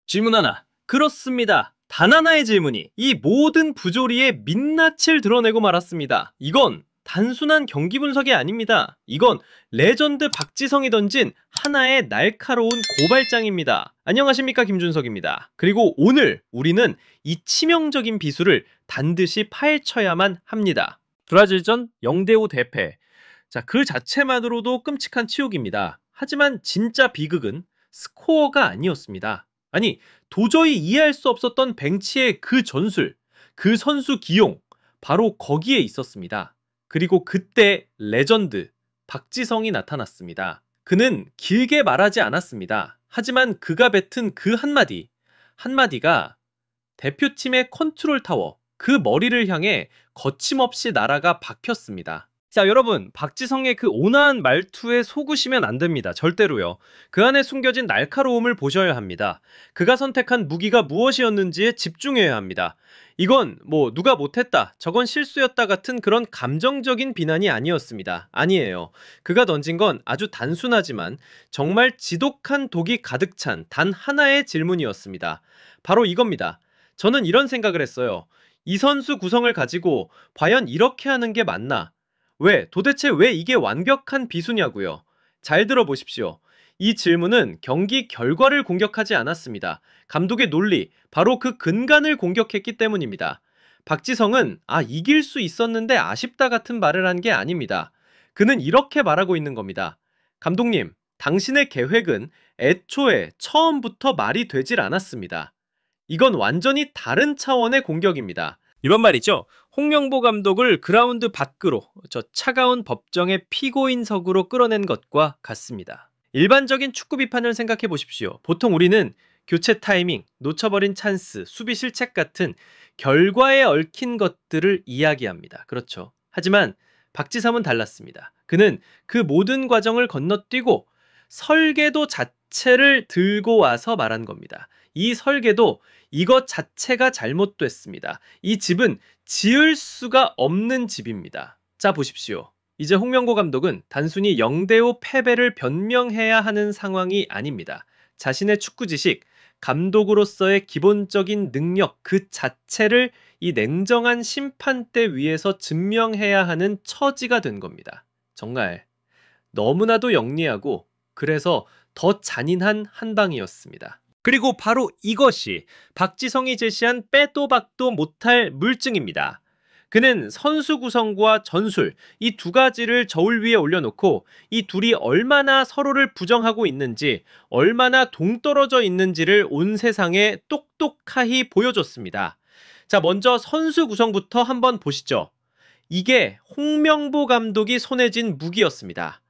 질문 하나. 그렇습니다. 단 하나의 질문이 이 모든 부조리의 민낯을 드러내고 말았습니다. 이건 단순한 경기 분석이 아닙니다. 이건 레전드 박지성이 던진 하나의 날카로운 고발장입니다. 안녕하십니까, 김준석입니다. 그리고 오늘 우리는 이 치명적인 비수를 반드시 파헤쳐야만 합니다. 브라질전 0대5 대패. 자, 그 자체만으로도 끔찍한 치욕입니다. 하지만 진짜 비극은 스코어가 아니었습니다. 아니, 도저히 이해할 수 없었던 벤치의 그 전술, 그 선수 기용, 바로 거기에 있었습니다. 그리고 그때 레전드 박지성이 나타났습니다. 그는 길게 말하지 않았습니다. 하지만 그가 뱉은 그 한마디가 대표팀의 컨트롤 타워, 그 머리를 향해 거침없이 날아가 박혔습니다. 자, 여러분, 박지성의 그 온화한 말투에 속으시면 안 됩니다. 절대로요. 그 안에 숨겨진 날카로움을 보셔야 합니다. 그가 선택한 무기가 무엇이었는지에 집중해야 합니다. 이건 누가 못했다, 저건 실수였다 같은 그런 감정적인 비난이 아니었습니다. 아니에요. 그가 던진 건 아주 단순하지만 정말 지독한 독이 가득 찬 단 하나의 질문이었습니다. 바로 이겁니다. 저는 이런 생각을 했어요. 이 선수 구성을 가지고 과연 이렇게 하는 게 맞나? 도대체 왜 이게 완벽한 비수냐고요? 잘 들어보십시오. 이 질문은 경기 결과를 공격하지 않았습니다. 감독의 논리, 바로 그 근간을 공격했기 때문입니다. 박지성은 이길 수 있었는데 아쉽다 같은 말을 한 게 아닙니다. 그는 이렇게 말하고 있는 겁니다. 감독님, 당신의 계획은 애초에 처음부터 말이 되질 않았습니다. 이건 완전히 다른 차원의 공격입니다. 이번 말이죠. 홍명보 감독을 그라운드 밖으로, 저 차가운 법정의 피고인석으로 끌어낸 것과 같습니다. 일반적인 축구 비판을 생각해 보십시오. 보통 우리는 교체 타이밍, 놓쳐버린 찬스, 수비 실책 같은 결과에 얽힌 것들을 이야기합니다. 그렇죠. 하지만 박지성은 달랐습니다. 그는 그 모든 과정을 건너뛰고 설계도 자체를 들고 와서 말한 겁니다. 이 설계도 이것 자체가 잘못됐습니다. 이 집은 지을 수가 없는 집입니다. 자, 보십시오. 이제 홍명보 감독은 단순히 0대5 패배를 변명해야 하는 상황이 아닙니다. 자신의 축구 지식, 감독으로서의 기본적인 능력 그 자체를 이 냉정한 심판대 위에서 증명해야 하는 처지가 된 겁니다. 정말 너무나도 영리하고 그래서 더 잔인한 한방이었습니다. 그리고 바로 이것이 박지성이 제시한 빼도 박도 못할 물증입니다. 그는 선수 구성과 전술, 이 두 가지를 저울 위에 올려놓고 이 둘이 얼마나 서로를 부정하고 있는지, 얼마나 동떨어져 있는지를 온 세상에 똑똑하게 보여줬습니다. 자, 먼저 선수 구성부터 한번 보시죠. 이게 홍명보 감독이 손에 쥔 무기였습니다.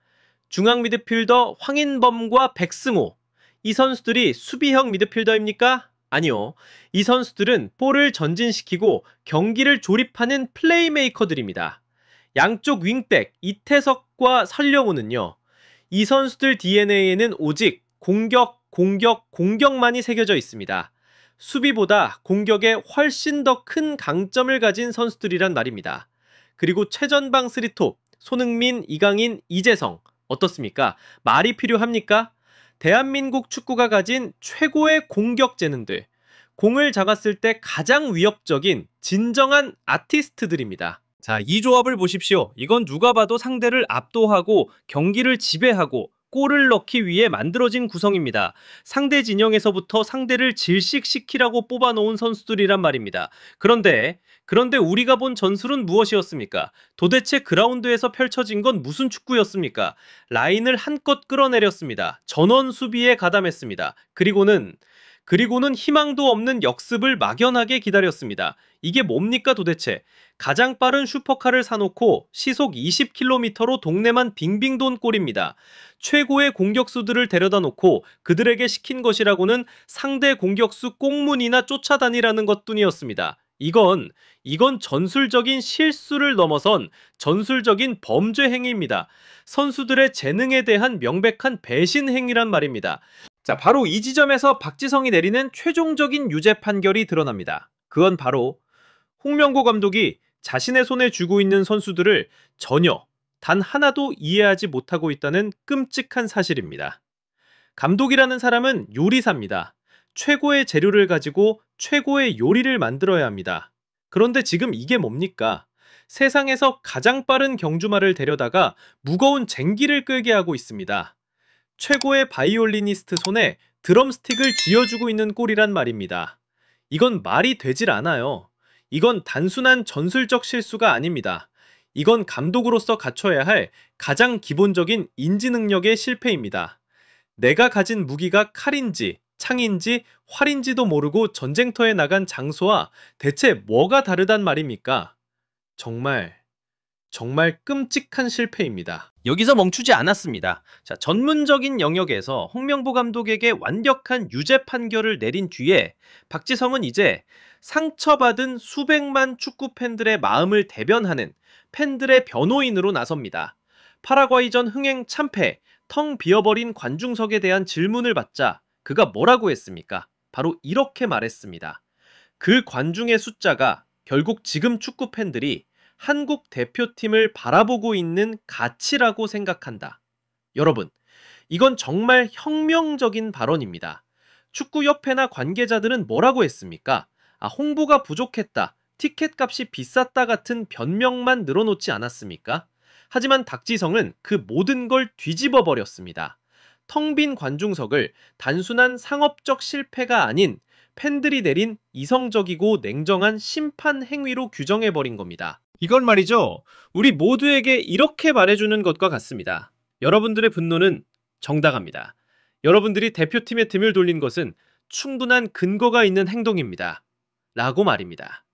중앙 미드필더 황인범과 백승호, 이 선수들이 수비형 미드필더입니까? 아니요. 이 선수들은 볼을 전진시키고 경기를 조립하는 플레이메이커들입니다. 양쪽 윙백 이태석과 설령우는요, 이 선수들 DNA에는 오직 공격만이 새겨져 있습니다. 수비보다 공격에 훨씬 더 큰 강점을 가진 선수들이란 말입니다. 그리고 최전방 3톱, 손흥민, 이강인, 이재성, 어떻습니까? 말이 필요합니까? 대한민국 축구가 가진 최고의 공격 재능들, 공을 잡았을 때 가장 위협적인 진정한 아티스트들입니다. 자, 이 조합을 보십시오. 이건 누가 봐도 상대를 압도하고 경기를 지배하고 골을 넣기 위해 만들어진 구성입니다. 상대 진영에서부터 상대를 질식시키라고 뽑아놓은 선수들이란 말입니다. 그런데 우리가 본 전술은 무엇이었습니까? 도대체 그라운드에서 펼쳐진 건 무슨 축구였습니까? 라인을 한껏 끌어내렸습니다. 전원 수비에 가담했습니다. 그리고는 희망도 없는 역습을 막연하게 기다렸습니다. 이게 뭡니까 도대체? 가장 빠른 슈퍼카를 사놓고 시속 20km로 동네만 빙빙 돈 꼴입니다. 최고의 공격수들을 데려다 놓고 그들에게 시킨 것이라고는 상대 공격수 꽁문이나 쫓아다니라는 것뿐이었습니다. 이건 전술적인 실수를 넘어선 전술적인 범죄 행위입니다. 선수들의 재능에 대한 명백한 배신 행위란 말입니다. 자, 바로 이 지점에서 박지성이 내리는 최종적인 유죄 판결이 드러납니다. 그건 바로 홍명보 감독이 자신의 손에 쥐고 있는 선수들을 전혀 단 하나도 이해하지 못하고 있다는 끔찍한 사실입니다. 감독이라는 사람은 요리사입니다. 최고의 재료를 가지고 최고의 요리를 만들어야 합니다. 그런데 지금 이게 뭡니까? 세상에서 가장 빠른 경주마를 데려다가 무거운 쟁기를 끌게 하고 있습니다. 최고의 바이올리니스트 손에 드럼스틱을 쥐어주고 있는 꼴이란 말입니다. 이건 말이 되질 않아요. 이건 단순한 전술적 실수가 아닙니다. 이건 감독으로서 갖춰야 할 가장 기본적인 인지 능력의 실패입니다. 내가 가진 무기가 칼인지, 창인지, 활인지도 모르고 전쟁터에 나간 장소와 대체 뭐가 다르단 말입니까? 정말 끔찍한 실패입니다. 여기서 멈추지 않았습니다. 자, 전문적인 영역에서 홍명보 감독에게 완벽한 유죄 판결을 내린 뒤에 박지성은 이제 상처받은 수백만 축구 팬들의 마음을 대변하는 팬들의 변호인으로 나섭니다. 파라과이전 흥행 참패, 텅 비어버린 관중석에 대한 질문을 받자 그가 뭐라고 했습니까? 바로 이렇게 말했습니다. 그 관중의 숫자가 결국 지금 축구 팬들이 한국 대표팀을 바라보고 있는 가치라고 생각한다. 여러분, 이건 정말 혁명적인 발언입니다. 축구협회나 관계자들은 뭐라고 했습니까? 홍보가 부족했다, 티켓 값이 비쌌다 같은 변명만 늘어놓지 않았습니까? 하지만 박지성은 그 모든 걸 뒤집어 버렸습니다. 텅 빈 관중석을 단순한 상업적 실패가 아닌 팬들이 내린 이성적이고 냉정한 심판 행위로 규정해버린 겁니다. 이건 말이죠, 우리 모두에게 이렇게 말해주는 것과 같습니다. 여러분들의 분노는 정당합니다. 여러분들이 대표팀의 등을 돌린 것은 충분한 근거가 있는 행동입니다. 라고 말입니다.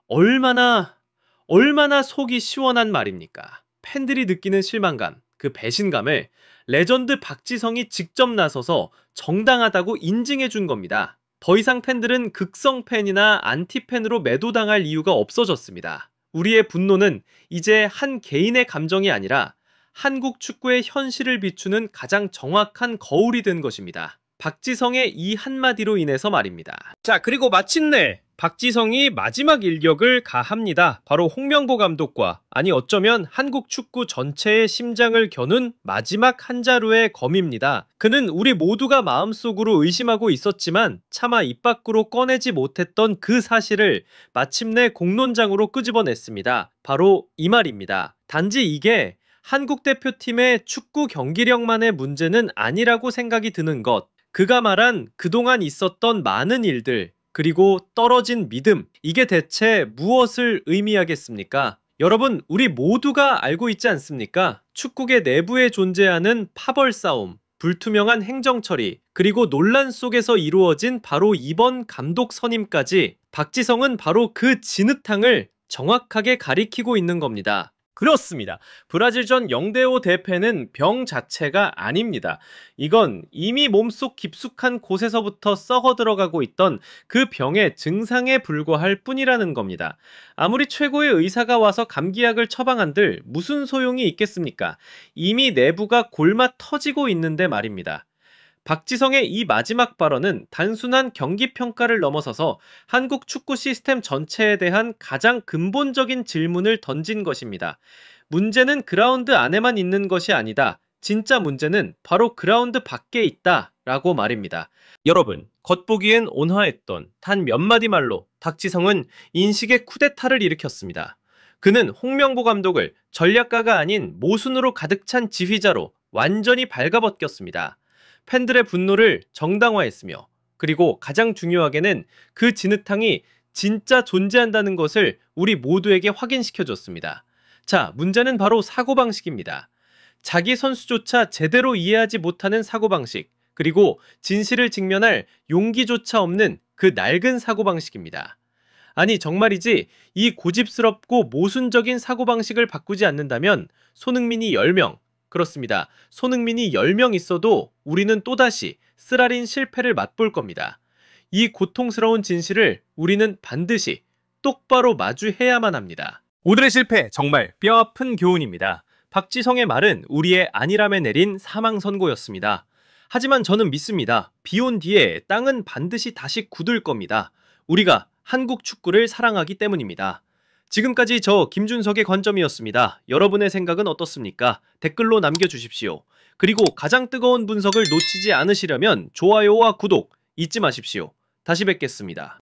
얼마나 속이 시원한 말입니까? 팬들이 느끼는 실망감, 그 배신감을 레전드 박지성이 직접 나서서 정당하다고 인증해 준 겁니다. 더 이상 팬들은 극성 팬이나 안티 팬으로 매도당할 이유가 없어졌습니다. 우리의 분노는 이제 한 개인의 감정이 아니라 한국 축구의 현실을 비추는 가장 정확한 거울이 된 것입니다. 박지성의 이 한마디로 인해서 말입니다. 자, 그리고 마침내 박지성이 마지막 일격을 가합니다. 바로 홍명보 감독과, 아니 어쩌면 한국 축구 전체의 심장을 겨눈 마지막 한 자루의 검입니다. 그는 우리 모두가 마음속으로 의심하고 있었지만 차마 입 밖으로 꺼내지 못했던 그 사실을 마침내 공론장으로 끄집어냈습니다. 바로 이 말입니다. 단지 이게 한국 대표팀의 축구 경기력만의 문제는 아니라고 생각이 드는 것. 그가 말한 그동안 있었던 많은 일들, 그리고 떨어진 믿음, 이게 대체 무엇을 의미하겠습니까? 여러분, 우리 모두가 알고 있지 않습니까? 축구계 내부에 존재하는 파벌 싸움, 불투명한 행정 처리, 그리고 논란 속에서 이루어진 바로 이번 감독 선임까지 박지성은 바로 그 진흙탕을 정확하게 가리키고 있는 겁니다. 그렇습니다. 브라질전 0대5 대패는 병 자체가 아닙니다. 이건 이미 몸속 깊숙한 곳에서부터 썩어 들어가고 있던 그 병의 증상에 불과할 뿐이라는 겁니다. 아무리 최고의 의사가 와서 감기약을 처방한들 무슨 소용이 있겠습니까? 이미 내부가 골마 터지고 있는데 말입니다. 박지성의 이 마지막 발언은 단순한 경기 평가를 넘어서서 한국 축구 시스템 전체에 대한 가장 근본적인 질문을 던진 것입니다. 문제는 그라운드 안에만 있는 것이 아니다. 진짜 문제는 바로 그라운드 밖에 있다. 라고 말입니다. 여러분, 겉보기엔 온화했던 단 몇 마디 말로 박지성은 인식의 쿠데타를 일으켰습니다. 그는 홍명보 감독을 전략가가 아닌 모순으로 가득 찬 지휘자로 완전히 발가벗겼습니다. 팬들의 분노를 정당화했으며, 그리고 가장 중요하게는 그 진흙탕이 진짜 존재한다는 것을 우리 모두에게 확인시켜줬습니다. 자, 문제는 바로 사고방식입니다. 자기 선수조차 제대로 이해하지 못하는 사고방식, 그리고 진실을 직면할 용기조차 없는 그 낡은 사고방식입니다. 아니 정말이지, 이 고집스럽고 모순적인 사고방식을 바꾸지 않는다면 손흥민이 10명, 그렇습니다. 손흥민이 10명 있어도 우리는 또다시 쓰라린 실패를 맛볼 겁니다. 이 고통스러운 진실을 우리는 반드시 똑바로 마주해야만 합니다. 오늘의 실패 정말 뼈아픈 교훈입니다. 박지성의 말은 우리의 안일함에 내린 사망 선고였습니다. 하지만 저는 믿습니다. 비온 뒤에 땅은 반드시 다시 굳을 겁니다. 우리가 한국 축구를 사랑하기 때문입니다. 지금까지 저 김준석의 관점이었습니다. 여러분의 생각은 어떻습니까? 댓글로 남겨주십시오. 그리고 가장 뜨거운 분석을 놓치지 않으시려면 좋아요와 구독, 잊지 마십시오. 다시 뵙겠습니다.